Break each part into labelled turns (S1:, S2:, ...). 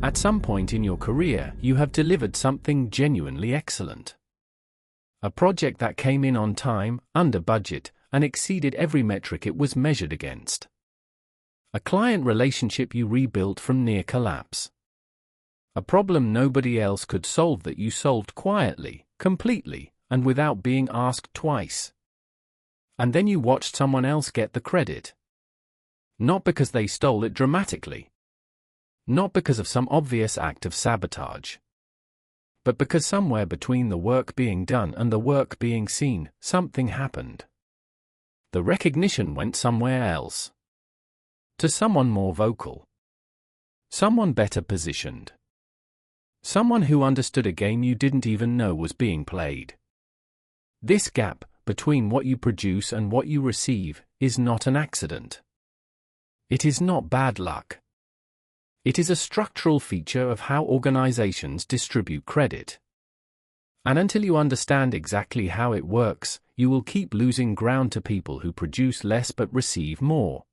S1: At some point in your career, you have delivered something genuinely excellent. A project that came in on time, under budget, and exceeded every metric it was measured against. A client relationship you rebuilt from near collapse. A problem nobody else could solve that you solved quietly, completely, and without being asked twice. And then you watched someone else get the credit. Not because they stole it dramatically. Not because of some obvious act of sabotage. But because somewhere between the work being done and the work being seen, something happened. The recognition went somewhere else. To someone more vocal. Someone better positioned. Someone who understood a game you didn't even know was being played. This gap, between what you produce and what you receive, is not an accident. It is not bad luck. It is a structural feature of how organizations distribute credit. And until you understand exactly how it works, you will keep losing ground to people who produce less but receive more.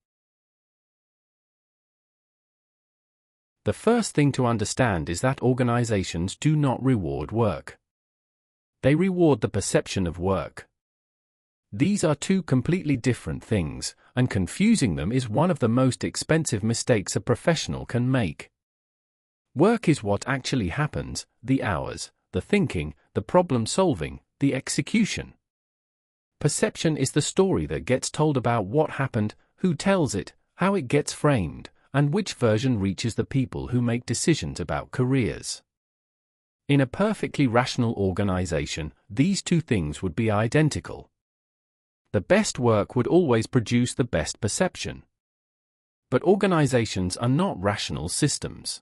S1: The first thing to understand is that organizations do not reward work. They reward the perception of work. These are two completely different things, and confusing them is one of the most expensive mistakes a professional can make. Work is what actually happens, the hours, the thinking, the problem solving, the execution. Perception is the story that gets told about what happened, who tells it, how it gets framed, and which version reaches the people who make decisions about careers. In a perfectly rational organization, these two things would be identical. The best work would always produce the best perception. But organizations are not rational systems.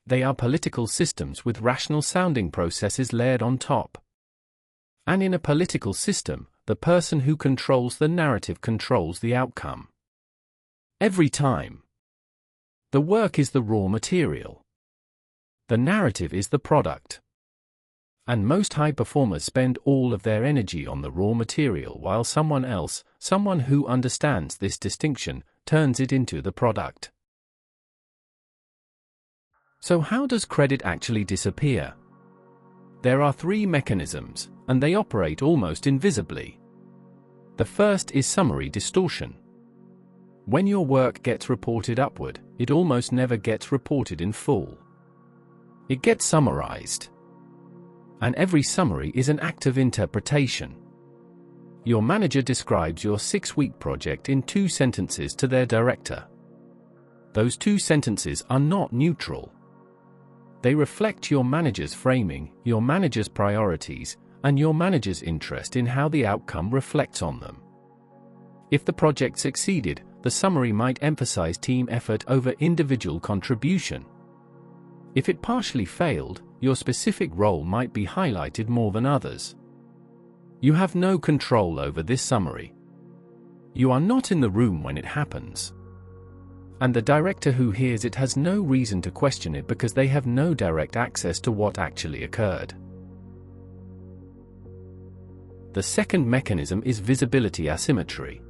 S1: They are political systems with rational-sounding processes layered on top. And in a political system, the person who controls the narrative controls the outcome. Every time. The work is the raw material. The narrative is the product. And most high performers spend all of their energy on the raw material while someone else, someone who understands this distinction, turns it into the product. So how does credit actually disappear? There are three mechanisms, and they operate almost invisibly. The first is summary distortion. When your work gets reported upward, it almost never gets reported in full. It gets summarized. And every summary is an act of interpretation. Your manager describes your 6-week project in 2 sentences to their director. Those 2 sentences are not neutral. They reflect your manager's framing, your manager's priorities, and your manager's interest in how the outcome reflects on them. If the project succeeded, the summary might emphasize team effort over individual contribution. If it partially failed, your specific role might be highlighted more than others. You have no control over this summary. You are not in the room when it happens. And the director who hears it has no reason to question it because they have no direct access to what actually occurred. The second mechanism is visibility asymmetry.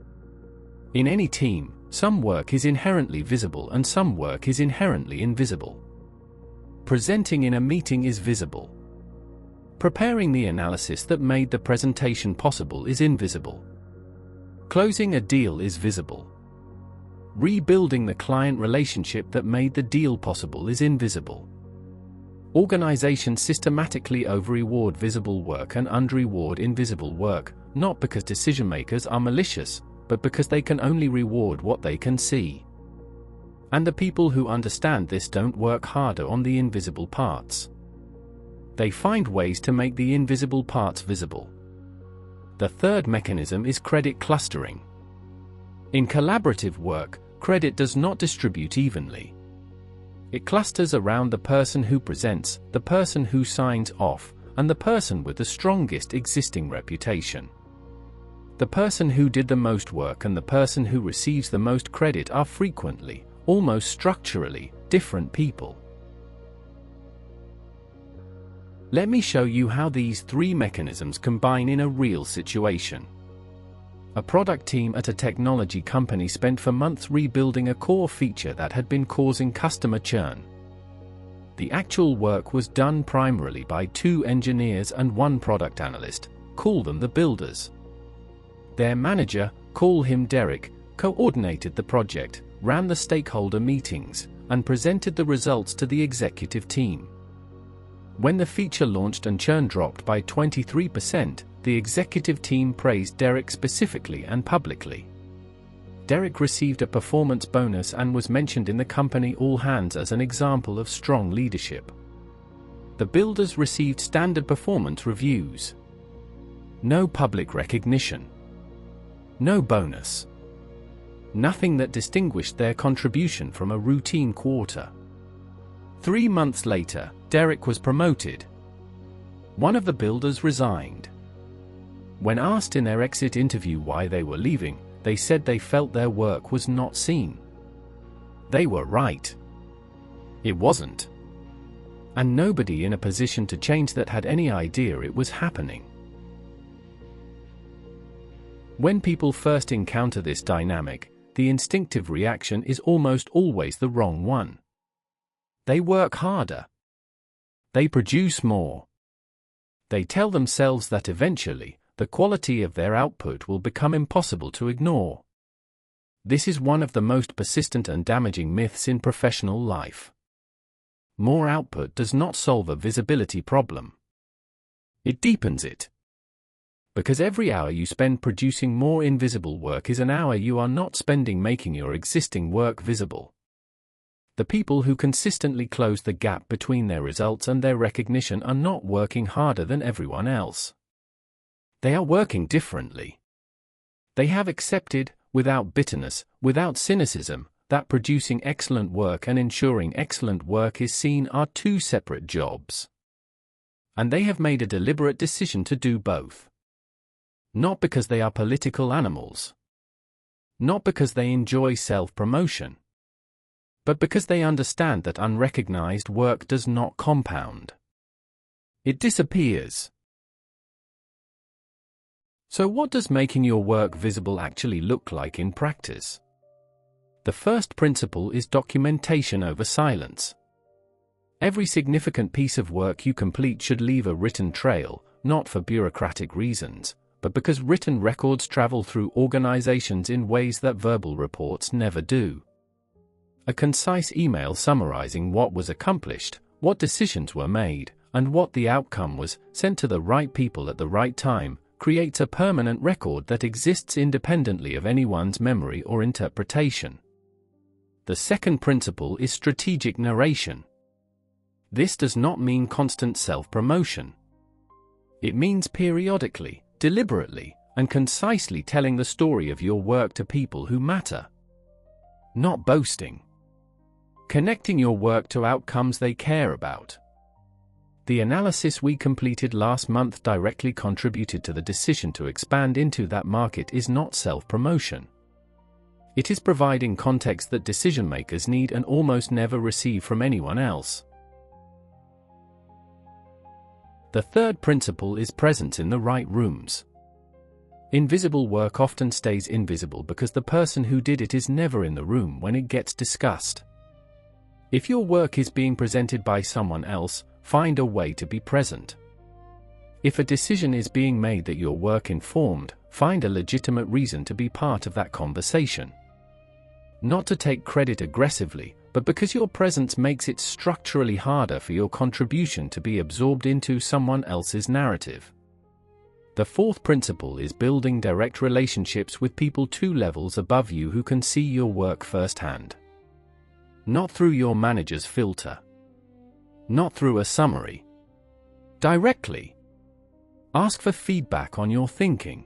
S1: In any team, some work is inherently visible and some work is inherently invisible. Presenting in a meeting is visible. Preparing the analysis that made the presentation possible is invisible. Closing a deal is visible. Rebuilding the client relationship that made the deal possible is invisible. Organizations systematically over-reward visible work and under-reward invisible work, not because decision-makers are malicious, but because they can only reward what they can see. And the people who understand this don't work harder on the invisible parts. They find ways to make the invisible parts visible. The third mechanism is credit clustering. In collaborative work, credit does not distribute evenly. It clusters around the person who presents, the person who signs off, and the person with the strongest existing reputation. The person who did the most work and the person who receives the most credit are frequently, almost structurally, different people. Let me show you how these 3 mechanisms combine in a real situation. A product team at a technology company spent for months rebuilding a core feature that had been causing customer churn. The actual work was done primarily by 2 engineers and 1 product analyst, call them the builders. Their manager, call him Derek, coordinated the project, ran the stakeholder meetings, and presented the results to the executive team. When the feature launched and churn dropped by 23%, the executive team praised Derek specifically and publicly. Derek received a performance bonus and was mentioned in the company all hands as an example of strong leadership. The builders received standard performance reviews. No public recognition. No bonus. Nothing that distinguished their contribution from a routine quarter. 3 months later, Derek was promoted. One of the builders resigned. When asked in their exit interview why they were leaving, they said they felt their work was not seen. They were right. It wasn't. And nobody in a position to change that had any idea it was happening. When people first encounter this dynamic, the instinctive reaction is almost always the wrong one. They work harder. They produce more. They tell themselves that eventually, the quality of their output will become impossible to ignore. This is one of the most persistent and damaging myths in professional life. More output does not solve a visibility problem. It deepens it. Because every hour you spend producing more invisible work is an hour you are not spending making your existing work visible. The people who consistently close the gap between their results and their recognition are not working harder than everyone else. They are working differently. They have accepted, without bitterness, without cynicism, that producing excellent work and ensuring excellent work is seen are 2 separate jobs. And they have made a deliberate decision to do both. Not because they are political animals. Not because they enjoy self-promotion. But because they understand that unrecognized work does not compound. It disappears. So what does making your work visible actually look like in practice? The first principle is documentation over silence. Every significant piece of work you complete should leave a written trail, not for bureaucratic reasons, but because written records travel through organizations in ways that verbal reports never do. A concise email summarizing what was accomplished, what decisions were made, and what the outcome was, sent to the right people at the right time, creates a permanent record that exists independently of anyone's memory or interpretation. The second principle is strategic narration. This does not mean constant self-promotion. It means periodically, deliberately, and concisely telling the story of your work to people who matter. Not boasting. Connecting your work to outcomes they care about. The analysis we completed last month directly contributed to the decision to expand into that market is not self-promotion. It is providing context that decision-makers need and almost never receive from anyone else. The third principle is presence in the right rooms. Invisible work often stays invisible because the person who did it is never in the room when it gets discussed. If your work is being presented by someone else, find a way to be present. If a decision is being made that your work informed, find a legitimate reason to be part of that conversation. Not to take credit aggressively, but because your presence makes it structurally harder for your contribution to be absorbed into someone else's narrative. The fourth principle is building direct relationships with people 2 levels above you who can see your work firsthand. Not through your manager's filter. Not through a summary. Directly. Ask for feedback on your thinking.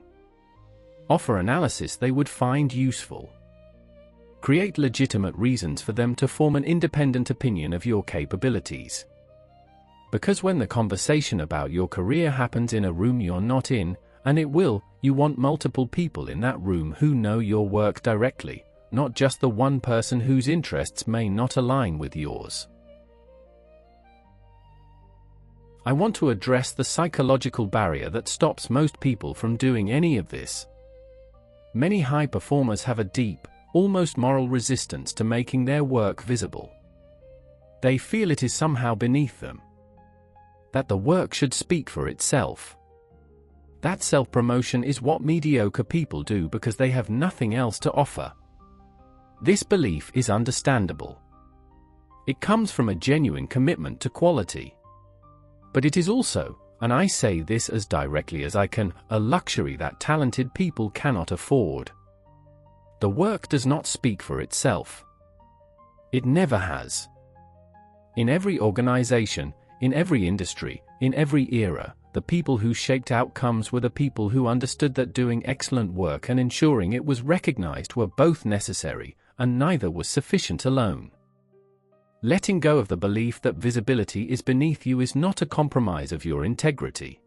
S1: Offer analysis they would find useful. Create legitimate reasons for them to form an independent opinion of your capabilities. Because when the conversation about your career happens in a room you're not in, and it will, you want multiple people in that room who know your work directly, not just the one person whose interests may not align with yours. I want to address the psychological barrier that stops most people from doing any of this. Many high performers have a deep, almost moral resistance to making their work visible. They feel it is somehow beneath them, that the work should speak for itself. That self-promotion is what mediocre people do because they have nothing else to offer. This belief is understandable. It comes from a genuine commitment to quality. But it is also, and I say this as directly as I can, a luxury that talented people cannot afford. The work does not speak for itself. It never has. In every organization, in every industry, in every era, the people who shaped outcomes were the people who understood that doing excellent work and ensuring it was recognized were both necessary, and neither was sufficient alone. Letting go of the belief that visibility is beneath you is not a compromise of your integrity.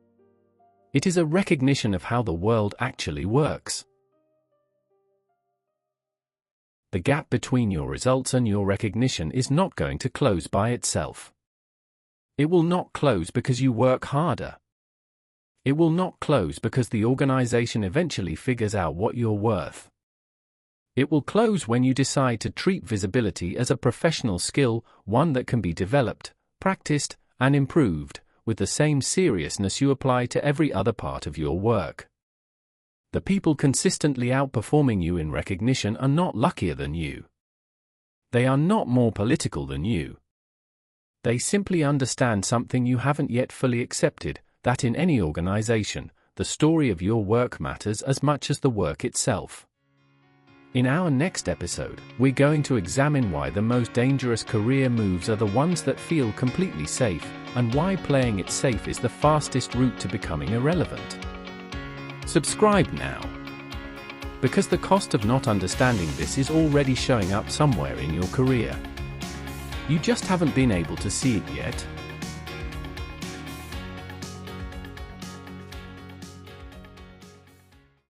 S1: It is a recognition of how the world actually works. The gap between your results and your recognition is not going to close by itself. It will not close because you work harder. It will not close because the organization eventually figures out what you're worth. It will close when you decide to treat visibility as a professional skill, one that can be developed, practiced, and improved, with the same seriousness you apply to every other part of your work. The people consistently outperforming you in recognition are not luckier than you. They are not more political than you. They simply understand something you haven't yet fully accepted, that in any organization, the story of your work matters as much as the work itself. In our next episode, we're going to examine why the most dangerous career moves are the ones that feel completely safe, and why playing it safe is the fastest route to becoming irrelevant. Subscribe now. Because the cost of not understanding this is already showing up somewhere in your career. You just haven't been able to see it yet.